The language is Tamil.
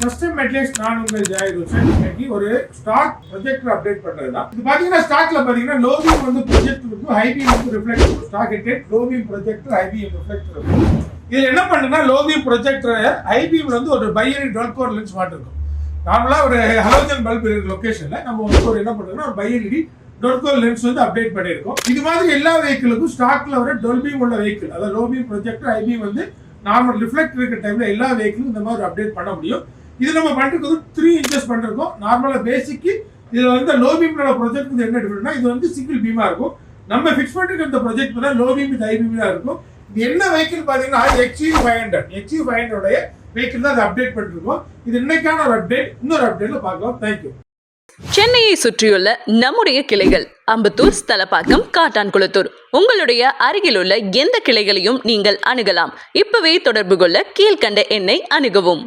கஸ்டம் மெட்லைஸ் நான் உங்கள் ஜாய் ரோஷன். இன்னைக்கு ஒரு ஸ்டாக் ப்ரொஜெக்டர் அப்டேட் பண்றதுதான். இது பாத்தீங்கன்னா ஸ்டாக்ல பாத்தீங்கன்னா லோ பீம் வந்து ப்ரொஜெக்டர் இருக்கும், ஹை பீம் வந்து ரிஃப்ளெக்டர். Stock fitted low beam projector, high beam reflector இருக்கும். இதுல என்ன பண்ணுன்னா லோ பீம் ப்ரொஜெக்டர் ஹை பீம்ல வந்து ஒரு பைனரி டுவெல் கோர் லென்ஸ் மாட்டிருக்கும். நார்மலா ஒரு ஹலோஜன் பல்ப் இருக்கிற லொகேஷன்ல நம்ம ஒரு என்ன பண்றோம்னா ஒரு பைனரி டுவெல் கோர் லென்ஸ் வந்து அப்டேட் பண்ணியிருக்கோம். இது மாதிரி எல்லா வெஹிக்கிளுக்கும் ஸ்டாக்ல வர டுவெல் பீம் உள்ள வெஹிக்கிள், அதாவது low beam projector high beam வந்து நார்மல் ரிஃப்ளெக்ட் இருக்கிற டைம்ல எல்லா வெஹிக்கிளும் இந்த மாதிரி அப்டேட் பண்ண முடியும். இது நம்ம பண்ணிருக்கிறது 3 inches பண்ணிருக்கோம். நார்மலா பேசிக் இதுல வந்து லோ பீம்ல ப்ரொஜெக்ட் வந்து என்ன டிஃபரெண்ட்னா இது வந்து சிங்கிள் பீமா இருக்கும். நம்ம ஃபிக்ஸ் பண்ணிருக்க இந்த ப்ரொஜெக்ட் தான் லோ பீம் ஹை பீம் தான் இருக்கும். இது என்ன வெஹிக்கிள் பாத்தீங்கன்னா XU500 உடைய வெஹிக்கிள் தான் அதை அப்டேட் பண்ணிருக்கோம். இது இன்னைக்கான ஒரு அப்டேட். இன்னொரு அப்டேட்ல பார்க்கலாம். தேங்க்யூ. சென்னையை சுற்றியுள்ள நம்முடைய கிளைகள் அம்பத்தூர், ஸ்தலப்பாக்கம், காட்டான்குளத்தூர், உங்களுடைய அருகிலுள்ள எந்த கிளைகளையும் நீங்கள் அணுகலாம். இப்பவே தொடர்பு கொள்ள கீழ்கண்ட எண்ணை அணுகவும்.